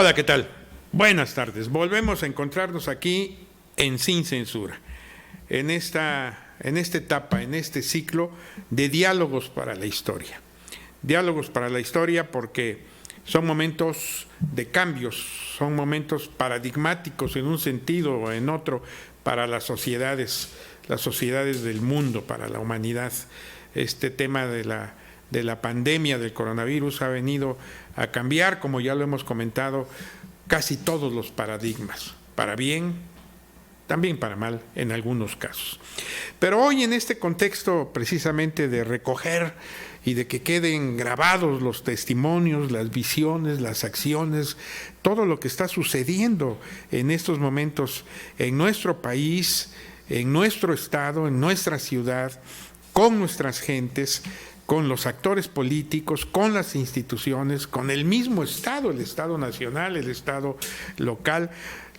Hola, ¿qué tal? Buenas tardes. Volvemos a encontrarnos aquí en Sin Censura, en esta etapa, en este ciclo de diálogos para la historia. Diálogos para la historia porque son momentos de cambios, son momentos paradigmáticos en un sentido o en otro para las sociedades del mundo, para la humanidad. Este tema de la pandemia del coronavirus ha venido a cambiar, como ya lo hemos comentado, casi todos los paradigmas, para bien, también para mal en algunos casos. Pero hoy, en este contexto precisamente de recoger y de que queden grabados los testimonios, las visiones, las acciones, todo lo que está sucediendo en estos momentos en nuestro país, en nuestro estado, en nuestra ciudad, con nuestras gentes, con los actores políticos, con las instituciones, con el mismo Estado, el Estado nacional, el Estado local,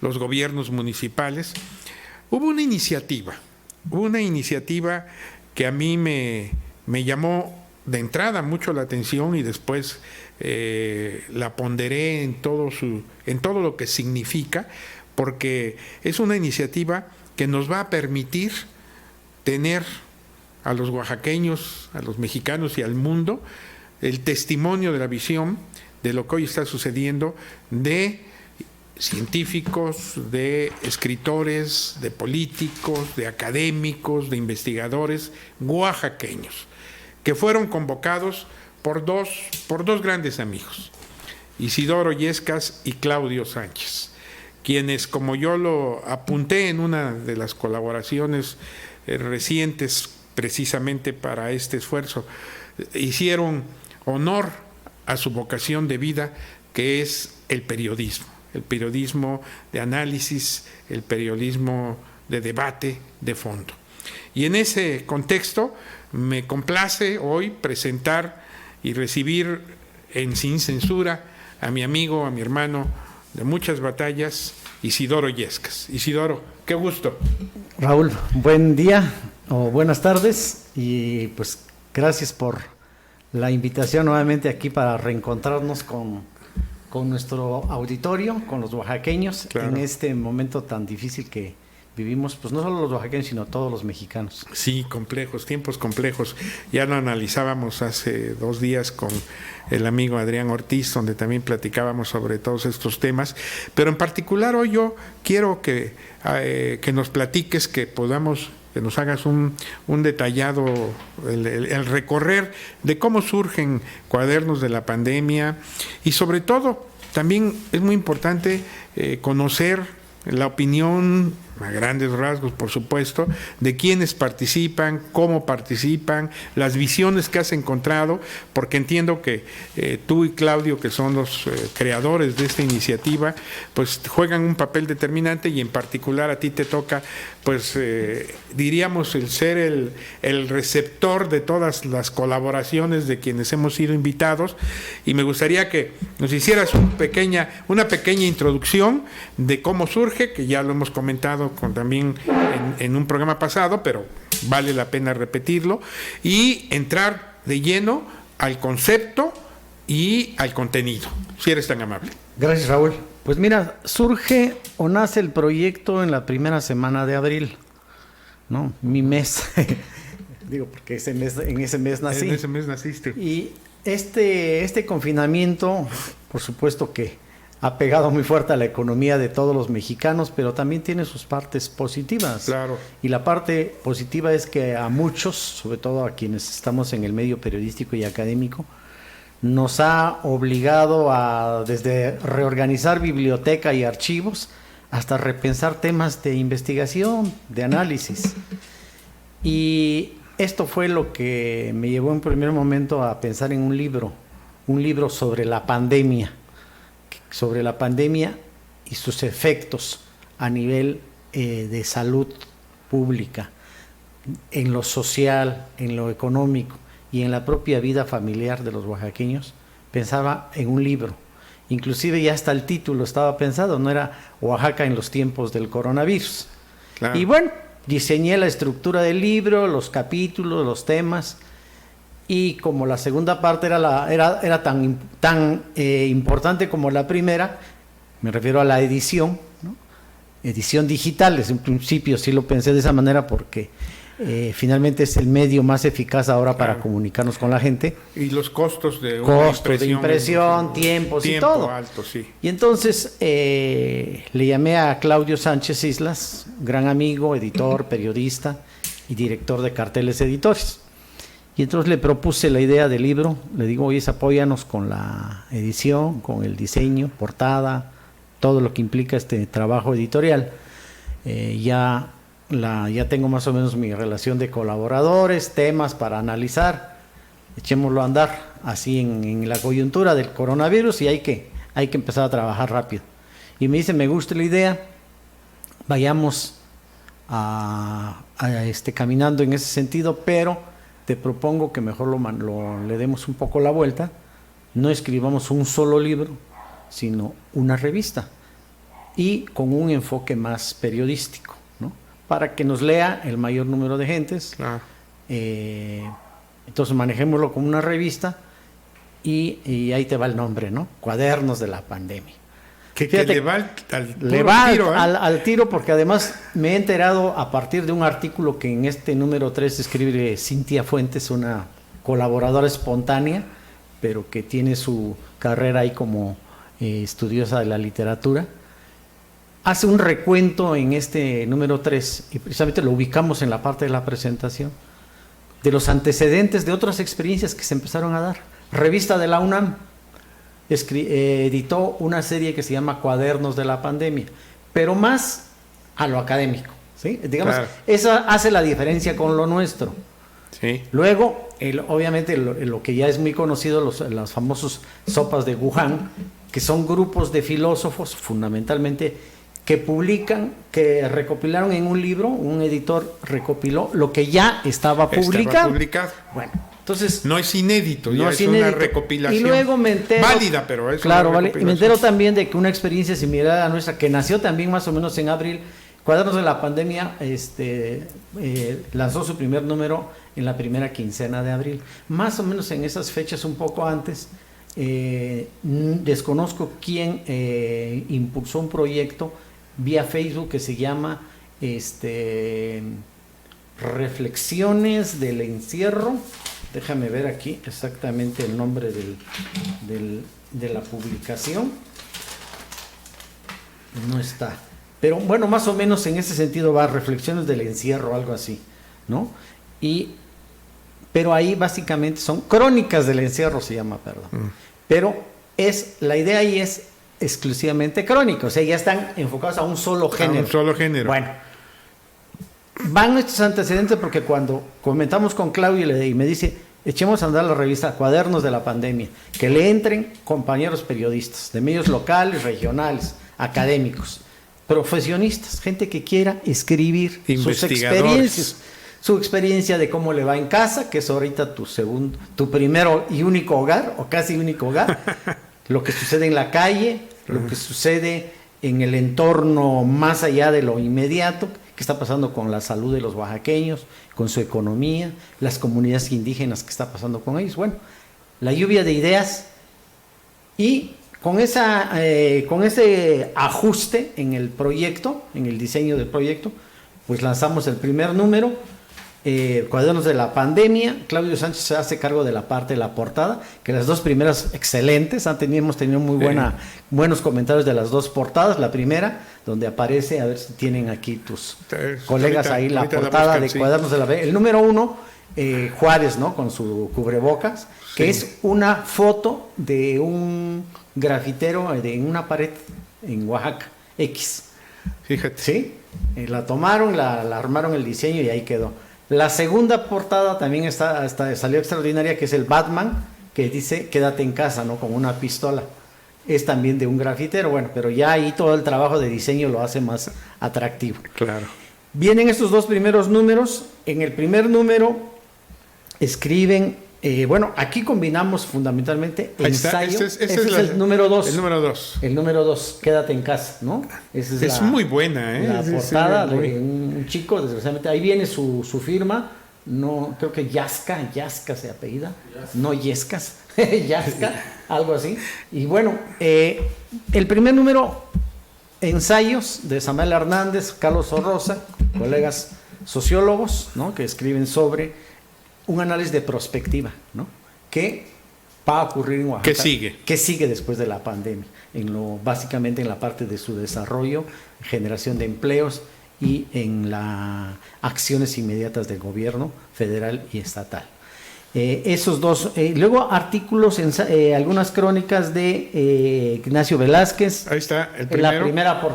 los gobiernos municipales. Hubo una iniciativa que a mí me llamó de entrada mucho la atención y después la ponderé en todo lo que significa, porque es una iniciativa que nos va a permitir tener a los oaxaqueños, a los mexicanos y al mundo el testimonio de la visión de lo que hoy está sucediendo, de científicos, de escritores, de políticos, de académicos, de investigadores oaxaqueños, que fueron convocados por dos grandes amigos, Isidoro Illescas y Claudio Sánchez, quienes, como yo lo apunté en una de las colaboraciones recientes precisamente para este esfuerzo, hicieron honor a su vocación de vida, que es el periodismo de análisis, el periodismo de debate de fondo. Y en ese contexto me complace hoy presentar y recibir en Sin Censura a mi amigo, a mi hermano de muchas batallas, Isidoro Illescas. Isidoro, qué gusto. Raúl, buen día o buenas tardes, y pues gracias por la invitación nuevamente aquí para reencontrarnos con nuestro auditorio, con los oaxaqueños, claro, en este momento tan difícil que vivimos, pues no solo los oaxaqueños, sino todos los mexicanos. Sí, complejos, tiempos complejos. Ya lo analizábamos hace 2 días con el amigo Adrián Ortiz, donde también platicábamos sobre todos estos temas, pero en particular hoy yo quiero que nos platiques, que nos hagas un detallado, el recorrer de cómo surgen Cuadernos de la Pandemia, y sobre todo también es muy importante conocer la opinión, a grandes rasgos por supuesto, de quienes participan, cómo participan, las visiones que has encontrado, porque entiendo que tú y Claudio, que son los creadores de esta iniciativa, pues juegan un papel determinante, y en particular a ti te toca, pues diríamos, el ser el receptor de todas las colaboraciones de quienes hemos sido invitados, y me gustaría que nos hicieras una pequeña introducción de cómo surge, que ya lo hemos comentado también en un programa pasado, pero vale la pena repetirlo, y entrar de lleno al concepto y al contenido, si eres tan amable. Gracias, Raúl. Pues mira, surge o nace el proyecto en la primera semana de abril, ¿no? Mi mes, digo, porque en ese mes nací. En ese mes naciste. Y este confinamiento, por supuesto que ha pegado muy fuerte a la economía de todos los mexicanos, pero también tiene sus partes positivas. Claro. Y la parte positiva es que a muchos, sobre todo a quienes estamos en el medio periodístico y académico, nos ha obligado a desde reorganizar biblioteca y archivos hasta repensar temas de investigación, de análisis. Y esto fue lo que me llevó en primer momento a pensar en un libro sobre la pandemia y sus efectos a nivel de salud pública, en lo social, en lo económico y en la propia vida familiar de los oaxaqueños. Pensaba en un libro, inclusive ya hasta el título estaba pensado, no era Oaxaca en los tiempos del coronavirus. Claro. Y bueno, diseñé la estructura del libro, los capítulos, los temas, y como la segunda parte era tan importante como la primera, Me refiero a la edición, ¿no? Edición digital. Desde un principio sí lo pensé de esa manera porque finalmente es el medio más eficaz ahora para comunicarnos con la gente. Y los costos de impresión, tiempos y todo. Alto, sí. Y entonces le llamé a Claudio Sánchez Islas, gran amigo, editor, periodista y director de Carteles Editores. Y entonces le propuse la idea del libro. Le digo, oye, apóyanos con la edición, con el diseño, portada, todo lo que implica este trabajo editorial. Ya tengo más o menos mi relación de colaboradores, temas para analizar, echémoslo a andar así en la coyuntura del coronavirus y hay que empezar a trabajar rápido. Y me dice, me gusta la idea, vayamos caminando en ese sentido, pero te propongo que mejor le demos un poco la vuelta, no escribamos un solo libro, sino una revista y con un enfoque más periodístico, para que nos lea el mayor número de gentes. Entonces manejémoslo como una revista y ahí te va el nombre, ¿no? Cuadernos de la Pandemia. Que le va al tiro, porque además me he enterado a partir de un artículo que en este número 3 escribe Cintia Fuentes, una colaboradora espontánea, pero que tiene su carrera ahí como estudiosa de la literatura. Hace un recuento en este número 3, y precisamente lo ubicamos en la parte de la presentación, de los antecedentes de otras experiencias que se empezaron a dar. Revista de la UNAM editó una serie que se llama Cuadernos de la Pandemia, pero más a lo académico, ¿sí? Digamos, claro. Esa hace la diferencia con lo nuestro. Sí. Luego, obviamente, lo que ya es muy conocido, las famosas sopas de Wuhan, que son grupos de filósofos, fundamentalmente, que publican, que recopilaron en un libro, un editor recopiló lo que ya estaba publicado. Bueno, entonces... No es inédito, ya es una recopilación. Y luego me entero... Válida, pero es claro, vale. Y me entero también de que una experiencia similar a la nuestra, que nació también más o menos en abril, Cuadernos de la Pandemia, lanzó su primer número en la primera quincena de abril. Más o menos en esas fechas, un poco antes, desconozco quién impulsó un proyecto vía Facebook que se llama Reflexiones del Encierro. Déjame ver aquí exactamente el nombre de la publicación. No está. Pero bueno, más o menos en ese sentido va, Reflexiones del Encierro, algo así, ¿no? Pero ahí básicamente son Crónicas del Encierro, se llama, perdón. Pero la idea ahí es exclusivamente crónica, o sea, ya están enfocados a un solo género. Un solo género. Bueno, van estos antecedentes porque cuando comentamos con Claudio y me dice, echemos a andar la revista Cuadernos de la Pandemia, que le entren compañeros periodistas de medios locales, regionales, académicos, profesionistas, gente que quiera escribir sus experiencias, su experiencia de cómo le va en casa, que es ahorita tu primero y único hogar, o casi único hogar, lo que sucede en la calle, lo que sucede en el entorno más allá de lo inmediato, qué está pasando con la salud de los oaxaqueños, con su economía, las comunidades indígenas, qué está pasando con ellos. Bueno, la lluvia de ideas y con ese ajuste en el proyecto, en el diseño del proyecto, pues lanzamos el primer número, Cuadernos de la Pandemia. Claudio Sánchez se hace cargo de la parte de la portada, que las dos primeras excelentes, hemos tenido muy buenos comentarios de las dos portadas. La primera, donde aparece, a ver si tienen aquí tus colegas ahí, la portada de Cuadernos de la Pandemia. El número 1, Juárez, ¿no? Con su cubrebocas, que es una foto de un grafitero en una pared en Oaxaca, X. Fíjate. Sí, la tomaron, la armaron el diseño y ahí quedó. La segunda portada también salió extraordinaria, que es el Batman, que dice quédate en casa, ¿no? Con una pistola. Es también de un grafitero, bueno, pero ya ahí todo el trabajo de diseño lo hace más atractivo. Claro. Vienen estos dos primeros números. En el primer número escriben, bueno, aquí combinamos fundamentalmente ensayo. Ese es el número 2. El número 2. El número 2, quédate en casa, ¿no? Esa es muy buena, ¿eh? La portada de un chico, desgraciadamente. Ahí viene su firma, no, creo que Yasca se apellida, no Yescas, Yasca, algo así. Y bueno, el primer número, ensayos de Samuel Hernández, Carlos Sorrosa, colegas sociólogos, ¿no?, que escriben sobre un análisis de prospectiva, ¿no?, que va a ocurrir en Oaxaca. ¿Qué sigue después de la pandemia? Básicamente en la parte de su desarrollo, generación de empleos y en las acciones inmediatas del gobierno federal y estatal. Esos dos, luego artículos, algunas crónicas de Ignacio Velázquez. Ahí está, el primero.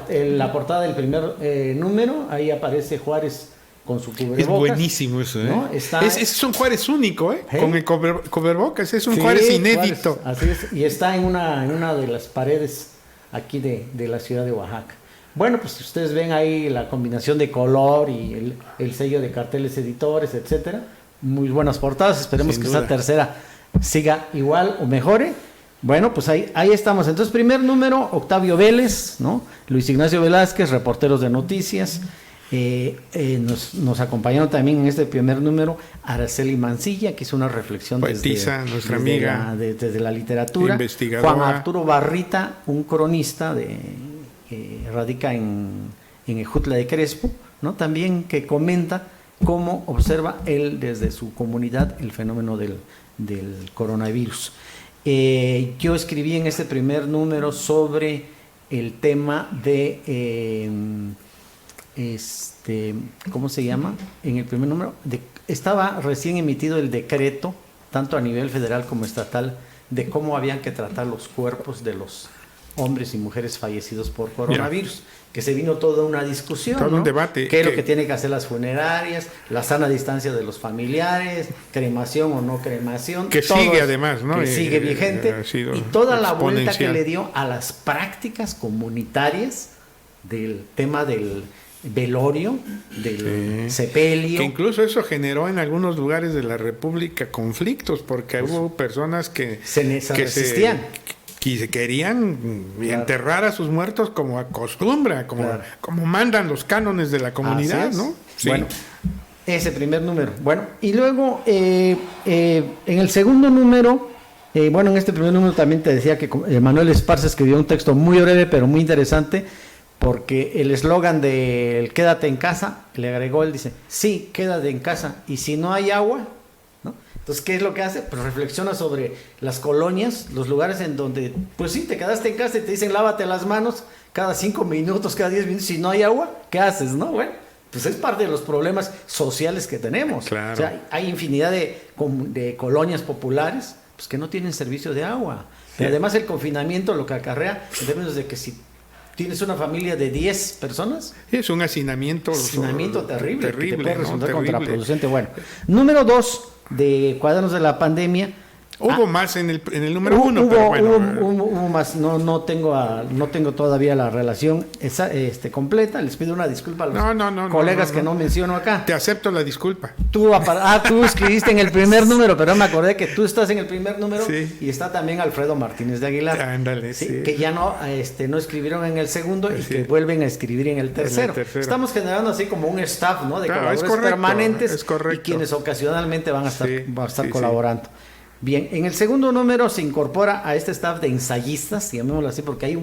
La portada del primer número, ahí aparece Juárez con su cubrebocas. Es buenísimo eso, ¿eh? ¿No? Es un Juárez único, ¿eh? Con el cubrebocas, es un Juárez inédito. Juárez, así es, y está en una de las paredes aquí de la ciudad de Oaxaca. Bueno, pues ustedes ven ahí la combinación de color y el sello de Carteles Editores, etcétera. Muy buenas portadas, esperemos que esta tercera siga igual o mejore. Bueno, pues ahí estamos. Entonces, primer número, Octavio Vélez, ¿no? Luis Ignacio Velázquez, reporteros de noticias. Nos acompañaron también en este primer número Araceli Mancilla, que hizo una reflexión poetisa, nuestra amiga, desde la literatura. Investigadora. Juan Arturo Barrita, un cronista que radica en Ejutla de Crespo, ¿no?, también, que comenta cómo observa él desde su comunidad el fenómeno del coronavirus. Yo escribí en este primer número sobre el tema de ¿cómo se llama? En el primer número estaba recién emitido el decreto, tanto a nivel federal como estatal, de cómo habían que tratar los cuerpos de los hombres y mujeres fallecidos por coronavirus, que se vino toda una discusión, todo, ¿no?, un debate. ¿Qué es lo que tienen que hacer las funerarias? La sana distancia de los familiares, cremación o no cremación. Que sigue además, ¿no? Que sigue vigente. Y toda la vuelta que le dio a las prácticas comunitarias del tema del velorio, del sepelio. Que incluso eso generó en algunos lugares de la República conflictos, porque hubo personas que se resistían. Que se querían enterrar a sus muertos como acostumbra, como mandan los cánones de la comunidad, ¿no? Sí. Bueno, ese primer número. Bueno, y luego en el segundo número, en este primer número también te decía que Manuel Esparza escribió un texto muy breve pero muy interesante, porque el eslogan del quédate en casa, le agregó, él dice, sí, quédate en casa, y si no hay agua, ¿no? Entonces, ¿qué es lo que hace? Pues reflexiona sobre las colonias, los lugares en donde, pues sí, te quedaste en casa y te dicen lávate las manos cada 5 minutos, cada 10 minutos, si no hay agua, ¿qué haces, no? Bueno, pues es parte de los problemas sociales que tenemos. Claro. O sea, hay infinidad de colonias populares, pues que no tienen servicio de agua. Pero además el confinamiento lo que acarrea, en términos de que si tienes una familia de 10 personas, es un hacinamiento terrible, que te puede resultar contraproducente. Bueno, número 2 de Cuadernos de la Pandemia. Hubo más en el número 1, pero bueno. Hubo más, no tengo todavía la relación completa. Les pido una disculpa a los colegas que no menciono acá. Te acepto la disculpa. Tú escribiste en el primer número, pero me acordé que tú estás en el primer número, sí. Y está también Alfredo Martínez de Aguilar. Ándale, sí. Que ya no escribieron en el segundo y que vuelven a escribir en el tercero. Estamos generando así como un staff, ¿no?, de colaboradores permanentes y quienes ocasionalmente van a estar colaborando. Bien, en el segundo número se incorpora a este staff de ensayistas, llamémoslo así, porque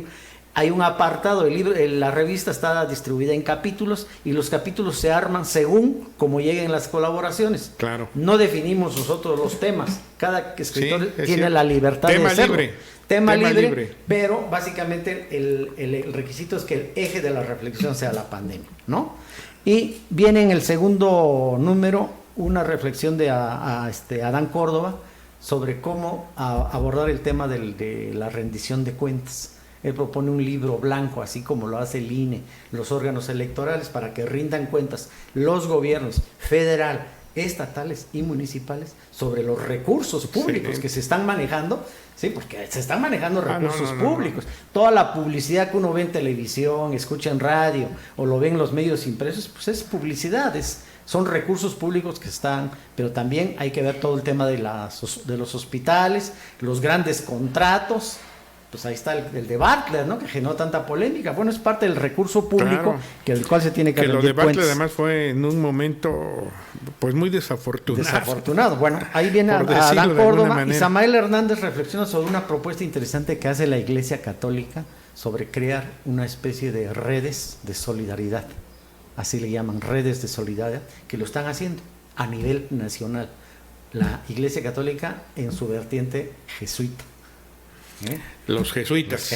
hay un apartado, la revista está distribuida en capítulos y los capítulos se arman según como lleguen las colaboraciones. Claro. No definimos nosotros los temas, cada escritor tiene la libertad de hacerlo. Tema libre, pero básicamente el requisito es que el eje de la reflexión sea la pandemia, ¿no? Y viene en el segundo número una reflexión de Adán Córdoba sobre cómo abordar el tema de la rendición de cuentas. Él propone un libro blanco, así como lo hace el INE, los órganos electorales, para que rindan cuentas los gobiernos federal, estatales y municipales sobre los recursos públicos que se están manejando, sí, porque se están manejando recursos públicos. Toda la publicidad que uno ve en televisión, escucha en radio o lo ve en los medios impresos, pues es publicidad, son recursos públicos que están, pero también hay que ver todo el tema de los hospitales, los grandes contratos, pues ahí está el de Bartlett, ¿no? Que generó tanta polémica. Bueno, es parte del recurso público del cual se tiene que lo de Bartlett además fue en un momento pues muy desafortunado. Bueno, ahí viene Adán Córdoba y Samael Hernández reflexiona sobre una propuesta interesante que hace la Iglesia Católica sobre crear una especie de redes de solidaridad. Así le llaman, redes de solidaridad, que lo están haciendo a nivel nacional. La Iglesia Católica en su vertiente jesuita. Los jesuitas.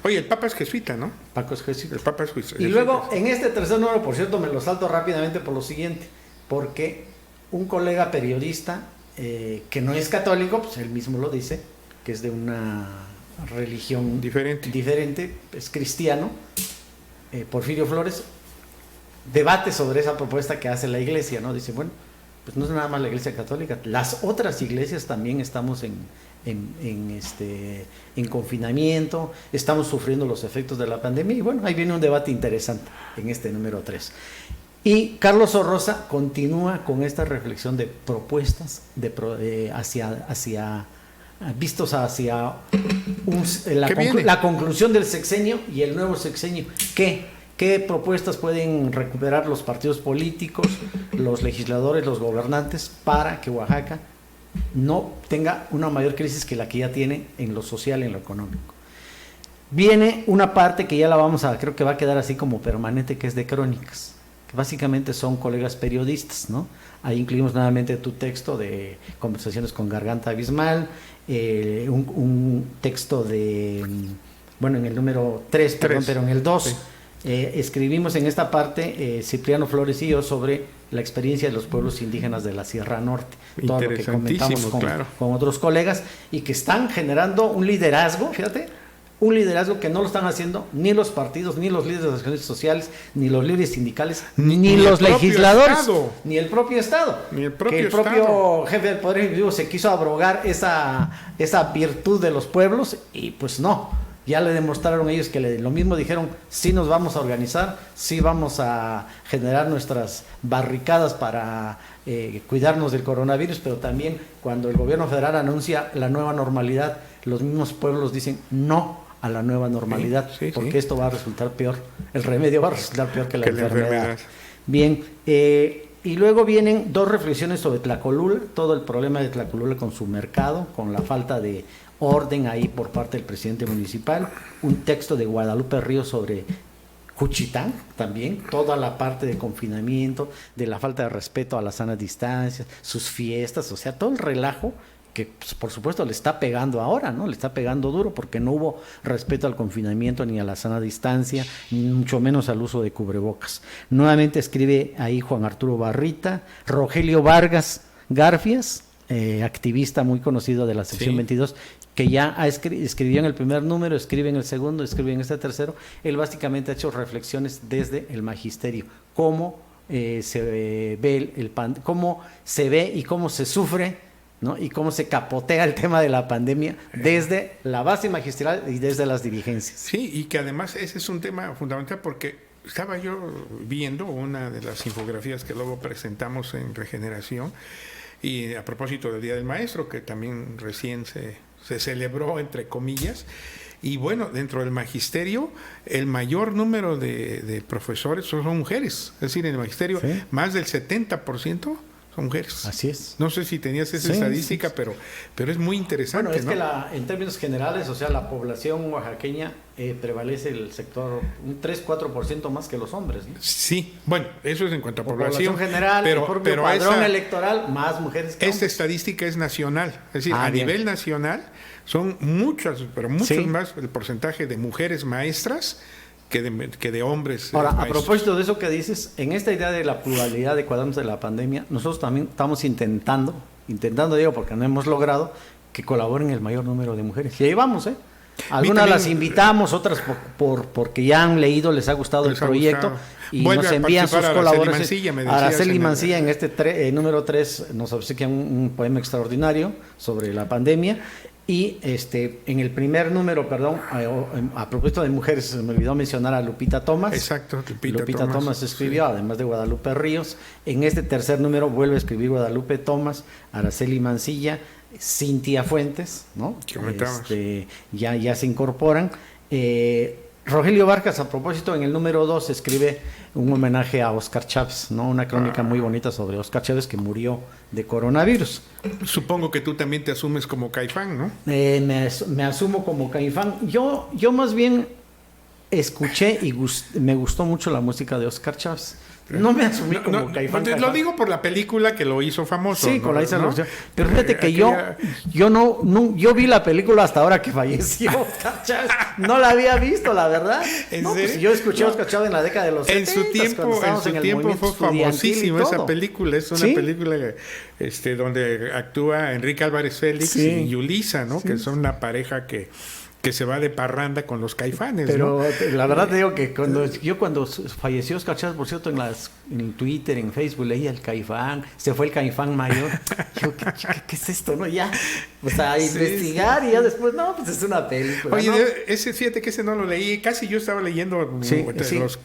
Oye, el Papa es jesuita, ¿no? Paco es jesuita. El Papa es jesuita. Y luego, en este tercer número, por cierto, me lo salto rápidamente por lo siguiente, porque un colega periodista que no es católico, pues él mismo lo dice, que es de una religión diferente, es cristiano, Porfirio Flores, debate sobre esa propuesta que hace la Iglesia, ¿no? Dice, bueno, pues no es nada más la Iglesia Católica, las otras iglesias también estamos en confinamiento, estamos sufriendo los efectos de la pandemia, y bueno, ahí viene un debate interesante en este número 3. Y Carlos Orroza continúa con esta reflexión de propuestas vistos hacia la conclusión del sexenio y el nuevo sexenio. ¿Qué propuestas pueden recuperar los partidos políticos, los legisladores, los gobernantes para que Oaxaca no tenga una mayor crisis que la que ya tiene en lo social y en lo económico? Viene una parte que ya creo que va a quedar así como permanente, que es de crónicas, que básicamente son colegas periodistas, ¿no? Ahí incluimos nuevamente tu texto de Conversaciones con Garganta Abismal, un texto en el número 3, perdón, pero en el 2, sí. Escribimos en esta parte Cipriano Flores y yo sobre la experiencia de los pueblos indígenas de la Sierra Norte, todo lo que comentamos con otros colegas, y que están generando un liderazgo, fíjate, un liderazgo que no lo están haciendo ni los partidos, ni los líderes de las organizaciones sociales, ni los líderes sindicales, ni los legisladores, ni el propio Estado. El propio jefe del Poder Ejecutivo se quiso abrogar esa virtud de los pueblos, y pues no. Ya le demostraron ellos que lo mismo dijeron, sí nos vamos a organizar, sí vamos a generar nuestras barricadas para cuidarnos del coronavirus, pero también cuando el gobierno federal anuncia la nueva normalidad, los mismos pueblos dicen no a la nueva normalidad, porque esto va a resultar peor, el remedio va a resultar peor que la enfermedad. Bien, y luego vienen 2 reflexiones sobre Tlacolula, todo el problema de Tlacolula con su mercado, con la falta de orden ahí por parte del presidente municipal, un texto de Guadalupe Ríos sobre Juchitán también, toda la parte de confinamiento, de la falta de respeto a las sanas distancias, sus fiestas, o sea, todo el relajo que pues, por supuesto le está pegando ahora, ¿no? Le está pegando duro porque no hubo respeto al confinamiento ni a la sana distancia, ni mucho menos al uso de cubrebocas. Nuevamente escribe ahí Juan Arturo Barrita, Rogelio Vargas Garfias, activista muy conocido de la sección 22, que ya escribió en el primer número, escribe en el segundo, escribe en este tercero. Él básicamente ha hecho reflexiones desde el magisterio, cómo se ve cómo se ve y cómo se sufre, ¿no? Y cómo se capotea el tema de la pandemia desde la base magisterial y desde las dirigencias. Sí, y que además ese es un tema fundamental, porque estaba yo viendo una de las infografías que luego presentamos en Regeneración, y a propósito del Día del Maestro, que también recién se celebró, entre comillas, y bueno, dentro del magisterio, el mayor número de profesores son mujeres, es decir, en el magisterio más del 70% son mujeres. Así es. No sé si tenías esa estadística, sí. Pero es muy interesante. Bueno, es ¿no? que en términos generales, o sea, la población oaxaqueña prevalece el sector un 3-4% más que los hombres, ¿no? Sí, bueno, eso es en cuanto a población general, pero el propio padrón electoral, más mujeres que esta estadística es nacional, es decir, a nivel nacional son muchas, pero muchos más el porcentaje de mujeres maestras que de hombres. Ahora, a propósito de eso que dices, en esta idea de la pluralidad de cuadernos de la pandemia, nosotros también estamos intentando digo porque no hemos logrado, que colaboren el mayor número de mujeres. Y ahí vamos, Algunas las invitamos, otras porque ya han leído, les ha gustado el proyecto y nos envían sus colaboradores. Araceli Mancilla en este número 3 nos obsequia un poema extraordinario sobre la pandemia, Y en el primer número, perdón, a propósito de mujeres, se me olvidó mencionar a Lupita Thomas. Exacto, Lupita Thomas escribió, sí, además de Guadalupe Ríos. En este tercer número vuelve a escribir Guadalupe Thomas, Araceli Mancilla, Cintia Fuentes, ¿no? Ya se incorporan. Rogelio Vargas, a propósito, en el número 2 escribe un homenaje a Óscar Chávez, ¿no? Una crónica muy bonita sobre Óscar Chávez, que murió de coronavirus. Supongo que tú también te asumes como Caifán, ¿no? Me asumo como Caifán. Yo más bien escuché y me gustó mucho la música de Óscar Chávez. No me asumí como Caifán. Lo digo por la película que lo hizo famoso. Sí, con la hizo, ¿no? Pero fíjate que yo vi la película hasta ahora que falleció Óscar Chávez. No la había visto, la verdad. ¿En serio? Pues yo escuché a Óscar Chávez en la década de los 70. En su tiempo fue famosísima esa película. Es una película donde actúa Enrique Álvarez Félix y Yulisa, ¿no? Sí. Que son una pareja que se va de parranda con los Caifanes. Pero ¿no? La verdad te digo que cuando falleció Óscar Chávez, por cierto, en Twitter, en Facebook, leía el Caifán, se fue el Caifán mayor. Yo, ¿qué es esto? ¿No? Ya, pues a investigar y ya después, no, pues es una película. Oye, ¿no? Fíjate que ese no lo leí, casi yo estaba leyendo los textos.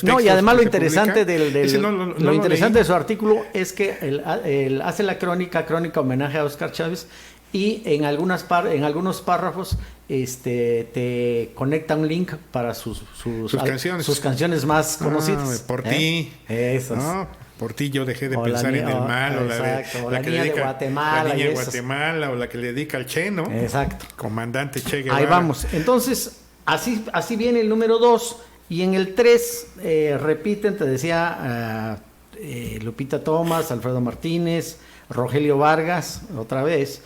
No, y además lo interesante lo interesante de su artículo es que él hace la crónica homenaje a Óscar Chávez. Y en algunos párrafos te conecta un link para sus canciones más conocidas. Por ti. Eso. ¿No? Por ti yo dejé de pensar en el mal. O la niña de Guatemala. La niña de Guatemala, o la que le dedica al Che, ¿no? Exacto. Comandante Che Guevara. Ahí vamos. Entonces, así viene el número 2. Y en el 3 repiten, te decía, Lupita Thomas, Alfredo Martínez, Rogelio Vargas, otra vez.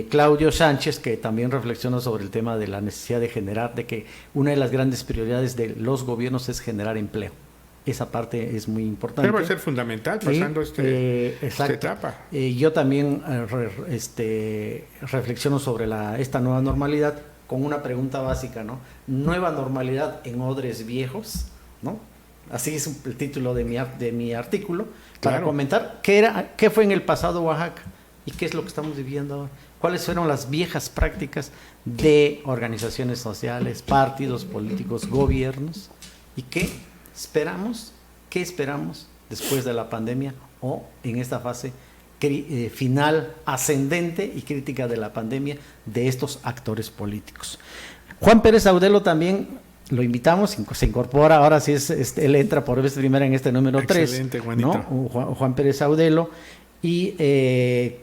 Claudio Sánchez, que también reflexiona sobre el tema de la necesidad de que una de las grandes prioridades de los gobiernos es generar empleo. Esa parte es muy importante. Pero va a ser fundamental pasando esta etapa. Yo también reflexiono sobre esta nueva normalidad con una pregunta básica, ¿no? Nueva normalidad en odres viejos, ¿no? Así es el título de mi artículo, para comentar qué fue en el pasado Oaxaca. ¿Y qué es lo que estamos viviendo ahora? ¿Cuáles fueron las viejas prácticas de organizaciones sociales, partidos políticos, gobiernos? ¿Y qué esperamos? ¿Qué esperamos después de la pandemia o en esta fase final ascendente y crítica de la pandemia de estos actores políticos? Juan Pérez Audelo también lo invitamos, se incorpora, ahora sí él entra por vez primera en este número 3. Excelente, Juanito. ¿No? Juan Pérez Audelo. Y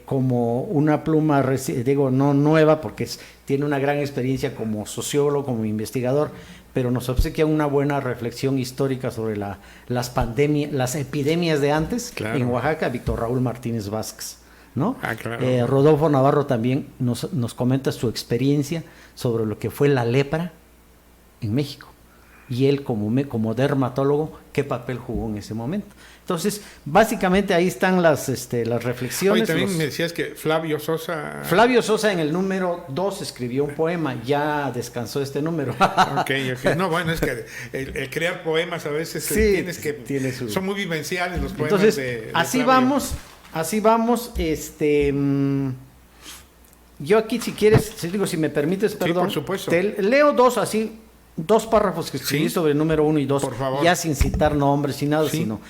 como una pluma, no nueva, porque tiene una gran experiencia como sociólogo, como investigador, pero nos obsequia una buena reflexión histórica sobre las epidemias de antes, claro, en Oaxaca, Víctor Raúl Martínez Vázquez, ¿no? Claro. Rodolfo Navarro también nos comenta su experiencia sobre lo que fue la lepra en México. Y él como dermatólogo, ¿qué papel jugó en ese momento? Entonces, básicamente ahí están las reflexiones. Oye, también me decías que Flavio Sosa en el número 2 escribió un poema, ya descansó este número. Ok. No, bueno, es que el crear poemas a veces son muy vivenciales los poemas. Entonces, así vamos. Yo aquí, si quieres, si me permites, perdón. Sí, por supuesto. Te leo dos párrafos que escribí sobre el número 1 y 2, ya sin citar nombres, sin nada, sino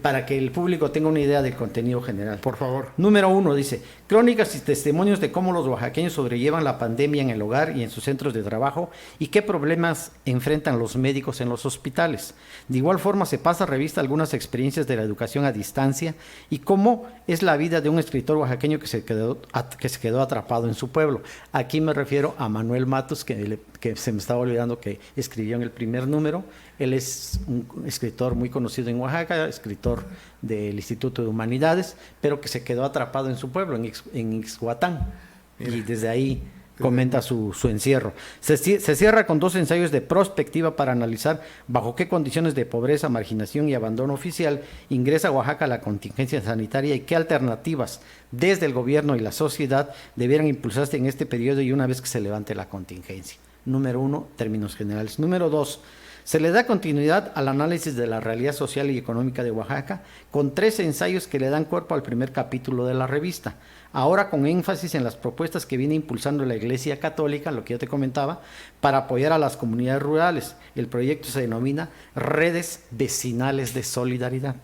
para que el público tenga una idea del contenido general. Por favor. Número 1 dice: crónicas y testimonios de cómo los oaxaqueños sobrellevan la pandemia en el hogar y en sus centros de trabajo y qué problemas enfrentan los médicos en los hospitales. De igual forma se pasa a revista algunas experiencias de la educación a distancia y cómo es la vida de un escritor oaxaqueño que se quedó atrapado en su pueblo. Aquí me refiero a Manuel Matus, que se me estaba olvidando que escribió en el primer número. Él es un escritor muy conocido en Oaxaca, escritor del Instituto de Humanidades, pero que se quedó atrapado en su pueblo, en Ixhuatán. Y desde ahí comenta su encierro. Se cierra con 2 ensayos de prospectiva para analizar bajo qué condiciones de pobreza, marginación y abandono oficial ingresa Oaxaca a la contingencia sanitaria y qué alternativas desde el gobierno y la sociedad debieran impulsarse en este periodo y una vez que se levante la contingencia. Número 1, términos generales. Número 2, Se le da continuidad al análisis de la realidad social y económica de Oaxaca, con 3 ensayos que le dan cuerpo al primer capítulo de la revista. Ahora con énfasis en las propuestas que viene impulsando la Iglesia Católica, lo que yo te comentaba, para apoyar a las comunidades rurales. El proyecto se denomina Redes Vecinales de Solidaridad,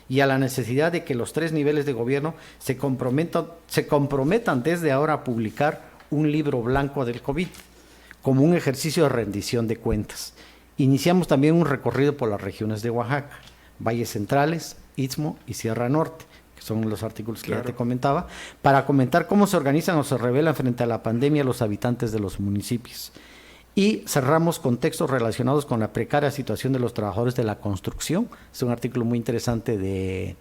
y a la necesidad de que los 3 niveles de gobierno se comprometan desde ahora a publicar un libro blanco del COVID, como un ejercicio de rendición de cuentas. Iniciamos también un recorrido por las regiones de Oaxaca, Valles Centrales, Istmo y Sierra Norte, que son los artículos que ya te comentaba, para comentar cómo se organizan o se rebelan frente a la pandemia los habitantes de los municipios. Y cerramos con textos relacionados con la precaria situación de los trabajadores de la construcción. Es un artículo muy interesante de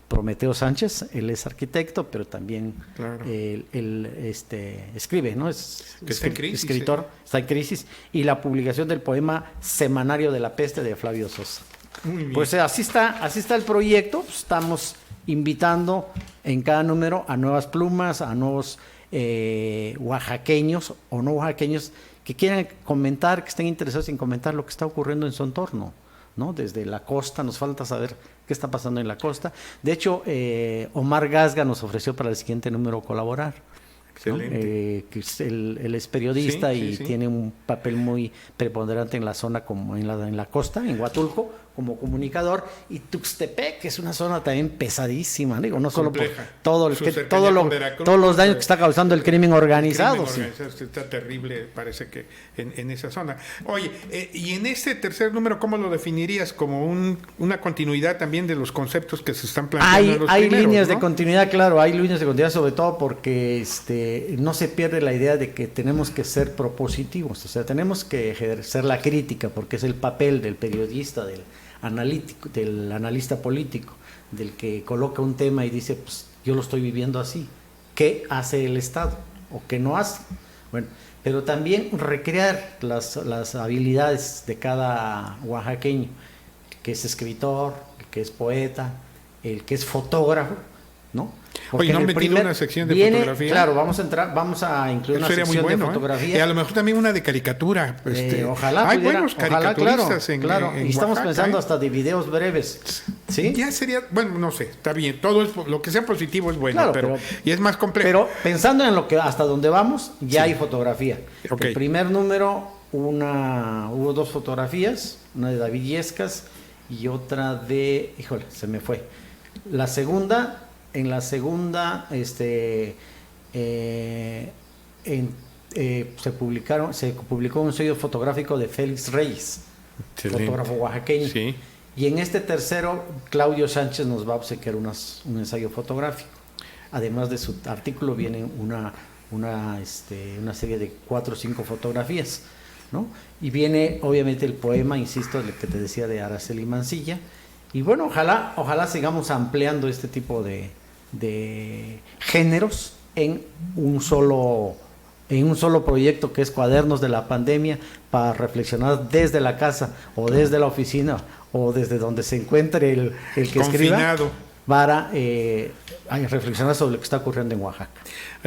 Prometeo Sánchez, él es arquitecto, pero también escribe, ¿no? Está en crisis, escritor, está en crisis. Y la publicación del poema Semanario de la Peste de Flavio Sosa. Muy bien. Pues así está el proyecto. Estamos invitando en cada número a nuevas plumas, a nuevos oaxaqueños o no oaxaqueños que quieran comentar, que estén interesados en comentar lo que está ocurriendo en su entorno, ¿no? Desde la costa, nos falta saber qué está pasando en la costa. De hecho, Omar Gasga nos ofreció para el siguiente número colaborar. Excelente. Que él es periodista y tiene un papel muy preponderante en la zona, como en la costa, en Huatulco, como comunicador, y Tuxtepec, que es una zona también pesadísima, digo, no solo por todos los daños que está causando el crimen organizado. Está terrible, parece que en esa zona. Oye, y en este tercer número, ¿cómo lo definirías? Como una continuidad también de los conceptos que se están planteando en los hay primeros, líneas, ¿no?, de continuidad, claro, hay líneas de continuidad, sobre todo porque no se pierde la idea de que tenemos que ser propositivos, o sea, tenemos que ejercer la crítica, porque es el papel del periodista, del analítico, del analista político, del que coloca un tema y dice, pues yo lo estoy viviendo así. ¿Qué hace el Estado o qué no hace? Bueno, pero también recrear las habilidades de cada oaxaqueño, el que es escritor, el que es poeta, el que es fotógrafo, ¿no? Porque oye, ¿no han metido una sección de fotografía? Claro, vamos a incluir una sección de fotografía. Y a lo mejor también una de caricatura. Ojalá hay pudiera, buenos caricaturistas claro. en y estamos Oaxaca, pensando hasta de videos breves. ¿Sí? Ya sería, bueno, no sé, está bien. Todo lo que sea positivo es bueno, claro, pero y es más complejo. Pero pensando en lo que hasta donde vamos, ya hay fotografía. Okay. El primer número, hubo 2 fotografías, una de David Yescas y otra de, se me fue. En la segunda, se publicó un sello fotográfico de Félix Reyes, fotógrafo oaxaqueño. Sí. Y en este tercero, Claudio Sánchez nos va a obsequiar un ensayo fotográfico. Además de su artículo, viene una serie de 4 o 5 fotografías, ¿no? Y viene, obviamente, el poema, insisto, el que te decía, de Araceli Mancilla. Y bueno, ojalá sigamos ampliando este tipo de géneros en un solo proyecto, que es Cuadernos de la Pandemia, para reflexionar desde la casa o desde la oficina o desde donde se encuentre el que confinado, escriba, para reflexionar sobre lo que está ocurriendo en Oaxaca.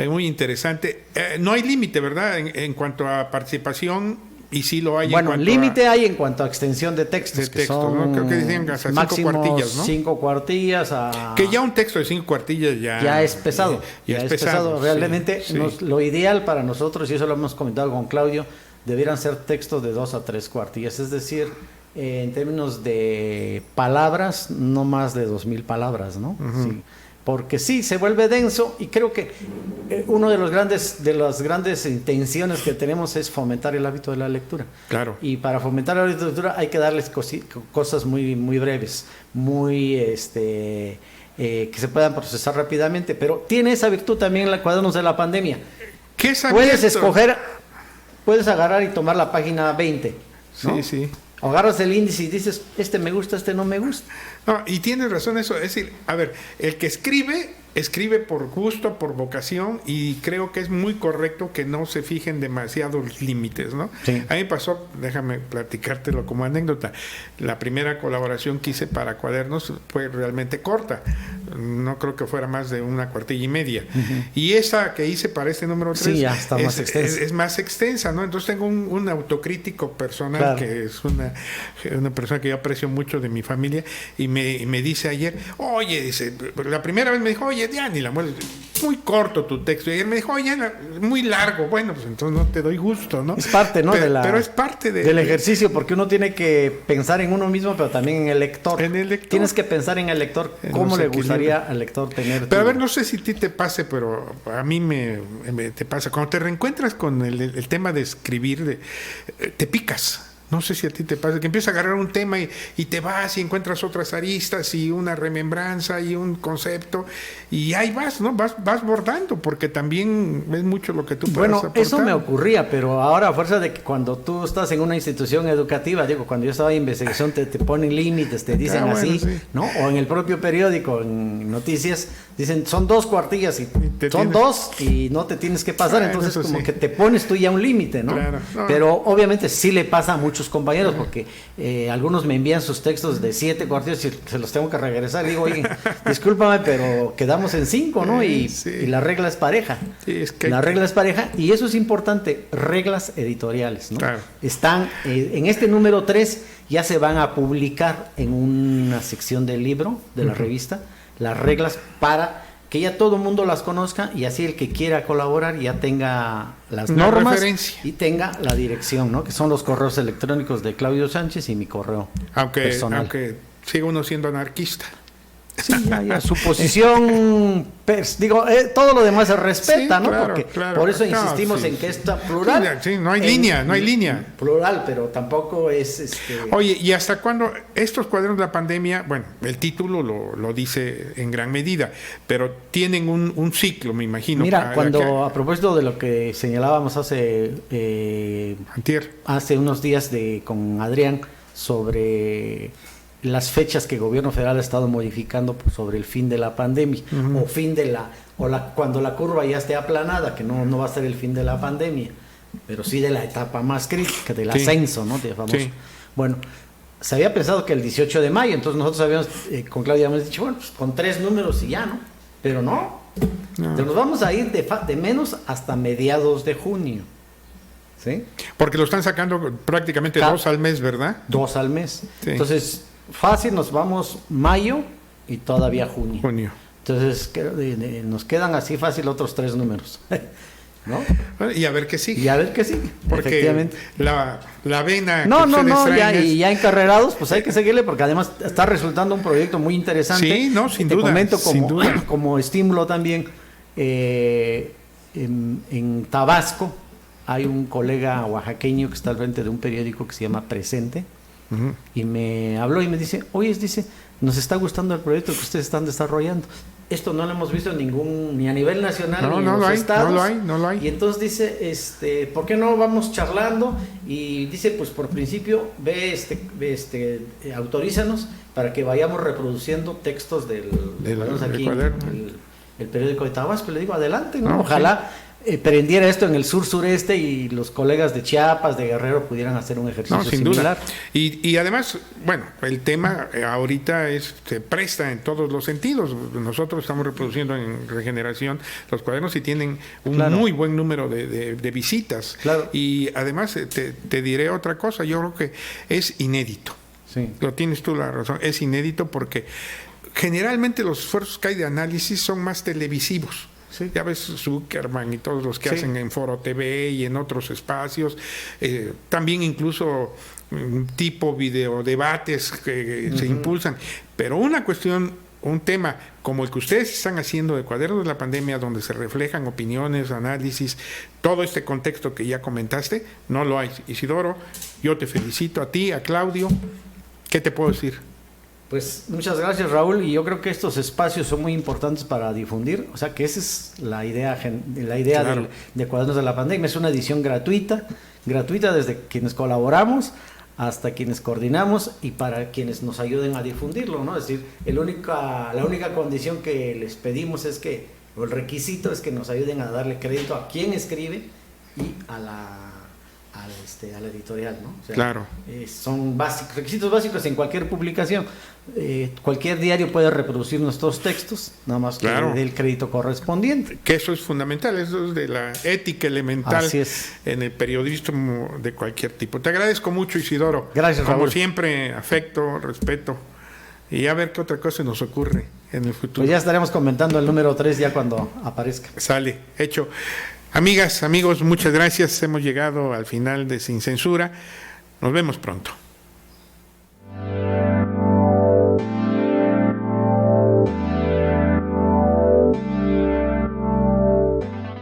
Muy interesante. No hay límite, ¿verdad? En cuanto a participación. Y sí lo hay. Bueno, límite hay en cuanto a extensión de textos, que son, ¿no? Creo que decían hasta 5 cuartillas, ¿no? 5 cuartillas. Que ya un texto de 5 cuartillas ya es pesado. Ya es pesado. Realmente sí. Lo ideal para nosotros, y eso lo hemos comentado con Claudio, debieran ser textos de 2 a 3 cuartillas. Es decir, en términos de palabras, no más de 2,000 palabras, ¿no? Uh-huh. Sí. Porque sí, se vuelve denso, y creo que uno de las grandes intenciones que tenemos es fomentar el hábito de la lectura. Claro. Y para fomentar el hábito de la lectura hay que darles cosas muy, muy breves, muy que se puedan procesar rápidamente, pero tiene esa virtud también en Cuadernos de la Pandemia. ¿Qué es puedes agarrar y tomar la página 20, ¿no? Sí. O agarras el índice y dices, este me gusta, este no me gusta. No, y tienes razón eso, es decir, a ver, el que escribe por gusto, por vocación, y creo que es muy correcto que no se fijen demasiados límites, ¿no? Sí. A mí me pasó, déjame platicártelo como anécdota, la primera colaboración que hice para Cuadernos fue realmente corta, no creo que fuera más de una cuartilla y media, y esa que hice para este número 3 sí, ya está más extensa. Es más extensa, ¿no? Entonces tengo un autocrítico personal, claro, que es una persona que yo aprecio mucho de mi familia, y me dice ayer, oye, dice, la primera vez me dijo, oye, ya ni la muerte, muy corto tu texto, y ayer me dijo, oye, muy largo, bueno, pues entonces no te doy gusto, ¿no? Es parte, ¿no? Pero es parte del ejercicio, porque uno tiene que pensar en uno mismo, pero también en el lector. Tienes que pensar en el lector, cómo le gustaría al lector tener. Pero a ver, no sé si a ti te pase, pero a mí te pasa, cuando te reencuentras con el tema de escribir, te picas. No sé si a ti te pasa, que empiezas a agarrar un tema y te vas y encuentras otras aristas y una remembranza y un concepto y ahí vas, ¿no? Vas bordando, porque también es mucho lo que tú puedes aportar. Bueno, eso me ocurría, pero ahora a fuerza de que cuando tú estás en una institución educativa, digo, cuando yo estaba en investigación te ponen límites, te dicen así, sí, ¿no? O en el propio periódico, en noticias, dicen, son 2 cuartillas y son 2 y no te tienes que pasar, entonces como que te pones tú ya un límite, ¿no? Claro, no. Pero obviamente sí le pasa a muchos compañeros, porque algunos me envían sus textos de 7 cuartillas y se los tengo que regresar. Y digo, oye, discúlpame, pero quedamos en 5, ¿no? Y la regla es pareja. Sí, la regla es pareja, y eso es importante, reglas editoriales, ¿no? Claro. Están en este número 3, ya se van a publicar en una sección del libro, de la revista, las reglas para que ya todo el mundo las conozca, y así el que quiera colaborar ya tenga las normas y tenga la dirección, ¿no? Que son los correos electrónicos de Claudio Sánchez y mi correo personal. Aunque siga uno siendo anarquista. Sí, ya su posición, todo lo demás se respeta, sí, ¿no? Claro, porque por eso insistimos en que está plural. Sí, no hay línea. Plural, pero tampoco es... Oye, ¿y hasta cuándo estos Cuadernos de la Pandemia? Bueno, el título lo dice en gran medida, pero tienen un ciclo, me imagino. Mira, a propósito de lo que señalábamos hace unos días con Adrián sobre las fechas que el gobierno federal ha estado modificando sobre el fin de la pandemia, cuando la curva ya esté aplanada, que no va a ser el fin de la pandemia, pero sí de la etapa más crítica, del ascenso, ¿no? Bueno, se había pensado que el 18 de mayo, entonces nosotros habíamos, con Claudia habíamos dicho, bueno, pues con 3 números y ya, ¿no? Pero no. Entonces nos vamos a ir de menos hasta mediados de junio. ¿Sí? Porque lo están sacando prácticamente 2 al mes, ¿verdad? 2 al mes. Sí. Entonces, fácil, nos vamos mayo y todavía junio. Entonces, nos quedan así fácil otros 3 números. ¿No? Y a ver qué sigue. Porque efectivamente. La vena ya encarrerados, pues hay que seguirle, porque además está resultando un proyecto muy interesante. Sí, no, sin duda. Te comento como estímulo también, en Tabasco hay un colega oaxaqueño que está al frente de un periódico que se llama Presente. Y me habló y me dice, oye, nos está gustando el proyecto que ustedes están desarrollando. Esto no lo hemos visto ni a nivel nacional ni en los estados. No lo hay. Y entonces dice, ¿por qué no vamos charlando? Y dice, pues por principio autorízanos para que vayamos reproduciendo textos del periódico de Tabasco. Le digo, adelante, ¿no? Ojalá prendiera esto en el sur-sureste y los colegas de Chiapas, de Guerrero, pudieran hacer un ejercicio sin similar. Duda. Y además, bueno, el tema ahorita se presta en todos los sentidos. Nosotros estamos reproduciendo en Regeneración los cuadernos y tienen un muy buen número de visitas. Claro. Y además te diré otra cosa, yo creo que es inédito. Sí. Lo tienes tú la razón, es inédito porque generalmente los esfuerzos que hay de análisis son más televisivos. Sí. Ya ves Zuckerman y todos los que hacen en Foro TV y en otros espacios, también incluso tipo videodebates que se impulsan, pero un tema como el que ustedes están haciendo de Cuadernos de la Pandemia, donde se reflejan opiniones, análisis, todo este contexto que ya comentaste, no lo hay. Isidoro, yo te felicito a ti, a Claudio, ¿qué te puedo decir? Pues muchas gracias, Raúl, y yo creo que estos espacios son muy importantes para difundir, o sea que esa es la idea claro. de Cuadernos de la Pandemia. Es una edición gratuita desde quienes colaboramos hasta quienes coordinamos y para quienes nos ayuden a difundirlo, ¿no? Es decir, la única condición que les pedimos es que, o el requisito es que nos ayuden a darle crédito a quien escribe y a la editorial, ¿no? O sea, claro. Son requisitos básicos en cualquier publicación. Cualquier diario puede reproducir nuestros textos, nada más que claro. le dé el crédito correspondiente. Que eso es fundamental, eso es de la ética elemental en el periodismo de cualquier tipo. Te agradezco mucho, Isidoro. Gracias, Como Raúl. siempre, afecto, respeto. Y a ver qué otra cosa nos ocurre en el futuro. Pues ya estaremos comentando el número 3 ya cuando aparezca. Sale, hecho. Amigas, amigos, muchas gracias. Hemos llegado al final de Sin Censura. Nos vemos pronto.